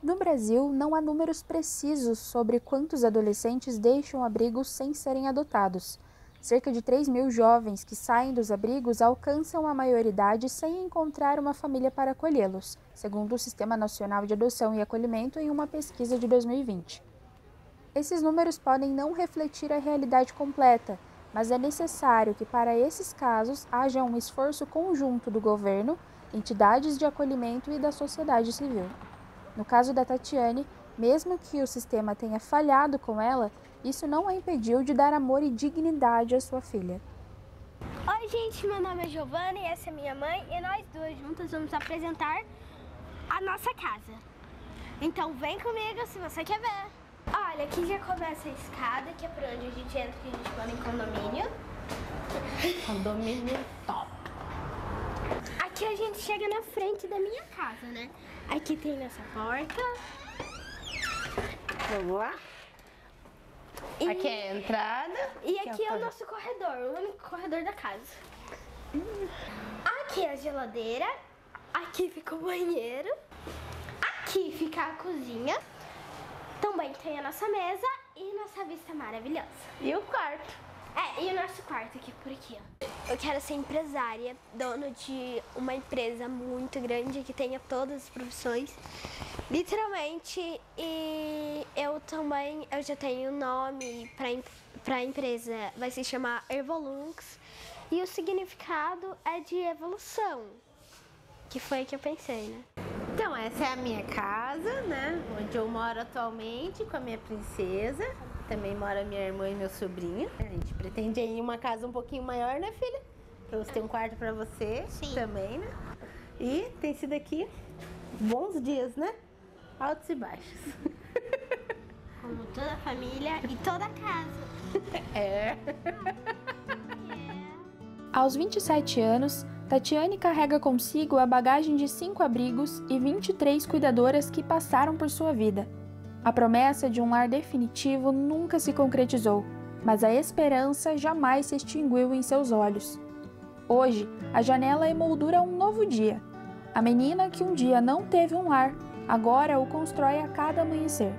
No Brasil, não há números precisos sobre quantos adolescentes deixam abrigos sem serem adotados. Cerca de 3.000 jovens que saem dos abrigos alcançam a maioridade sem encontrar uma família para acolhê-los, segundo o Sistema Nacional de Adoção e Acolhimento em uma pesquisa de 2020. Esses números podem não refletir a realidade completa, mas é necessário que para esses casos haja um esforço conjunto do governo, entidades de acolhimento e da sociedade civil. No caso da Tatiane, mesmo que o sistema tenha falhado com ela, isso não a impediu de dar amor e dignidade à sua filha. Oi gente, meu nome é Giovana e essa é minha mãe e nós duas juntas vamos apresentar a nossa casa. Então vem comigo se você quer ver. Olha, aqui já começa a escada, que é por onde a gente entra, que a gente mora em condomínio. Condomínio top. Aqui a gente chega na frente da minha casa, né? Aqui tem nossa porta. Vamos lá? Aqui é a entrada. E aqui é o nosso corredor, o único corredor da casa. Aqui é a geladeira. Aqui fica o banheiro. Aqui fica a cozinha. Também tem a nossa mesa e nossa vista maravilhosa. E o quarto. E o nosso quarto aqui por aqui, ó. Eu quero ser empresária, dono de uma empresa muito grande que tenha todas as profissões, literalmente. E eu já tenho um nome para a empresa, vai se chamar Evolunx. E o significado é de evolução, que foi o que eu pensei, né? Então, essa é a minha casa, né? Onde eu moro atualmente com a minha princesa. Também mora minha irmã e meu sobrinho. A gente pretende ir em uma casa um pouquinho maior, né, filha? Pra você ter um quarto pra você. Sim. Também, né? E tem sido aqui bons dias, né? Altos e baixos. Como toda a família e toda a casa. É. Aos 27 anos, Tatiane carrega consigo a bagagem de 5 abrigos e 23 cuidadoras que passaram por sua vida. A promessa de um lar definitivo nunca se concretizou, mas a esperança jamais se extinguiu em seus olhos. Hoje, a janela emoldura um novo dia. A menina que um dia não teve um lar, agora o constrói a cada amanhecer.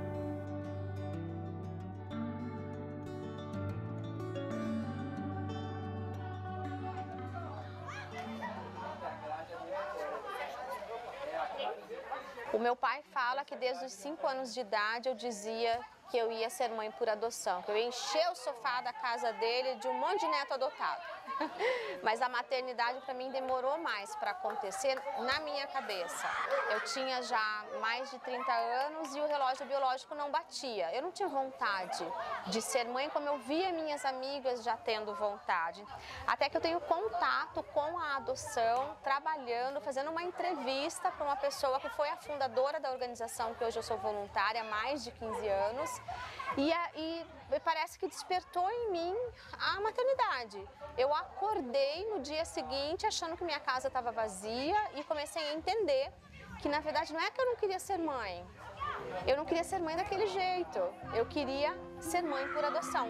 O meu pai fala que desde os 5 anos de idade eu dizia que eu ia ser mãe por adoção, que eu ia encher o sofá da casa dele de um monte de neto adotado. Mas a maternidade para mim demorou mais para acontecer na minha cabeça. Eu tinha já mais de 30 anos e o relógio biológico não batia. Eu não tinha vontade de ser mãe como eu via minhas amigas já tendo vontade. Até que eu tenho contato com a adoção, trabalhando, fazendo uma entrevista para uma pessoa que foi a fundadora da organização, que hoje eu sou voluntária há mais de 15 anos. E parece que despertou em mim a maternidade. Eu acordei no dia seguinte achando que minha casa estava vazia e comecei a entender que na verdade não é que eu não queria ser mãe. Eu não queria ser mãe daquele jeito. Eu queria ser mãe por adoção.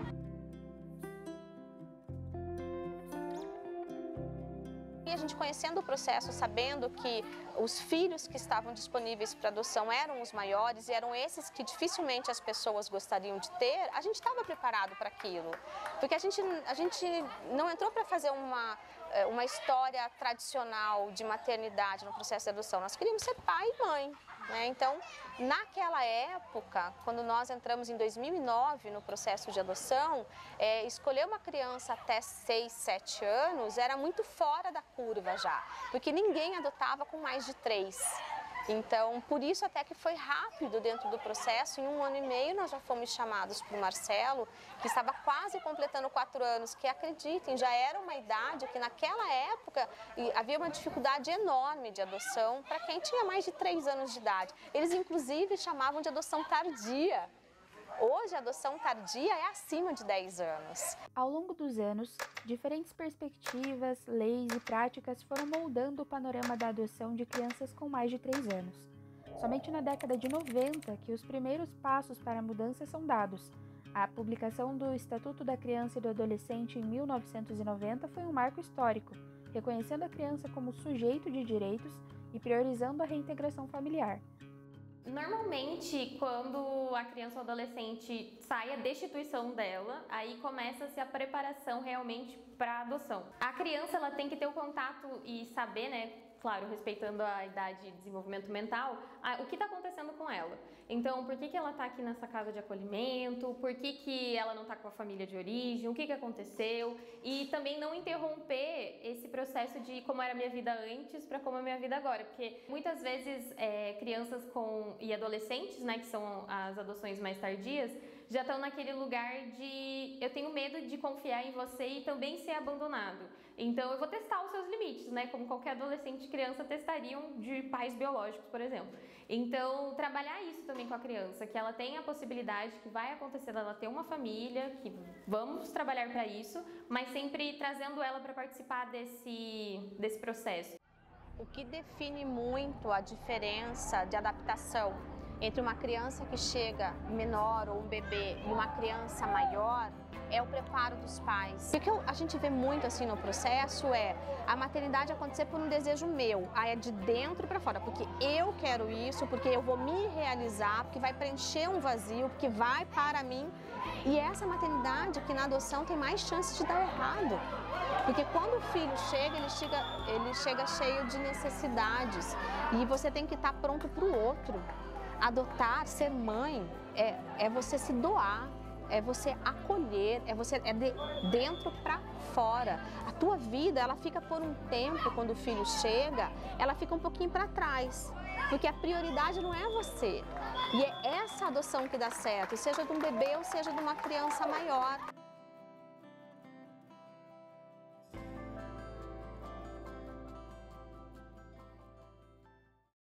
E a gente conhecendo o processo, sabendo que os filhos que estavam disponíveis para adoção eram os maiores e eram esses que dificilmente as pessoas gostariam de ter, a gente estava preparado para aquilo. Porque a gente não entrou para fazer uma história tradicional de maternidade no processo de adoção. Nós queríamos ser pai e mãe, né? Então, naquela época, quando nós entramos em 2009 no processo de adoção, escolher uma criança até 6, 7 anos era muito fora da curva já, porque ninguém adotava com mais de 3. Então, por isso até que foi rápido dentro do processo, em 1 ano e meio nós já fomos chamados por Marcelo, que estava quase completando 4 anos, que acreditem, já era uma idade que naquela época havia uma dificuldade enorme de adoção para quem tinha mais de 3 anos de idade. Eles inclusive chamavam de adoção tardia. Hoje, a adoção tardia é acima de 10 anos. Ao longo dos anos, diferentes perspectivas, leis e práticas foram moldando o panorama da adoção de crianças com mais de 3 anos. Somente na década de 90 que os primeiros passos para a mudança são dados. A publicação do Estatuto da Criança e do Adolescente em 1990 foi um marco histórico, reconhecendo a criança como sujeito de direitos e priorizando a reintegração familiar. Normalmente, quando a criança ou adolescente sai a destituição dela, aí começa-se a preparação realmente para a adoção. A criança ela tem que ter o contato e saber, né, claro, respeitando a idade de desenvolvimento mental, o que está acontecendo com ela. Então, por que ela está aqui nessa casa de acolhimento, por que ela não está com a família de origem, o que aconteceu, e também não interromper esse processo de como era a minha vida antes para como é a minha vida agora, porque muitas vezes crianças e adolescentes, né, que são as adoções mais tardias, já estão naquele lugar de eu tenho medo de confiar em você e também ser abandonado. Então eu vou testar os seus limites, né? Como qualquer adolescente e criança testariam de pais biológicos, por exemplo. Então trabalhar isso também com a criança, que ela tem a possibilidade que vai acontecer dela ter uma família, que vamos trabalhar para isso, mas sempre trazendo ela para participar desse processo. O que define muito a diferença de adaptação entre uma criança que chega menor ou um bebê e uma criança maior é o preparo dos pais. O que a gente vê muito assim no processo é a maternidade acontecer por um desejo meu, aí é de dentro para fora, porque eu quero isso, porque eu vou me realizar, porque vai preencher um vazio, porque vai para mim. E essa maternidade que na adoção tem mais chances de dar errado. Porque quando o filho chega, ele chega cheio de necessidades e você tem que estar pronto para o outro. Adotar, ser mãe, é você se doar, é você acolher, é de dentro para fora. A tua vida, ela fica por um tempo, quando o filho chega, ela fica um pouquinho para trás. Porque a prioridade não é você. E é essa adoção que dá certo, seja de um bebê ou seja de uma criança maior.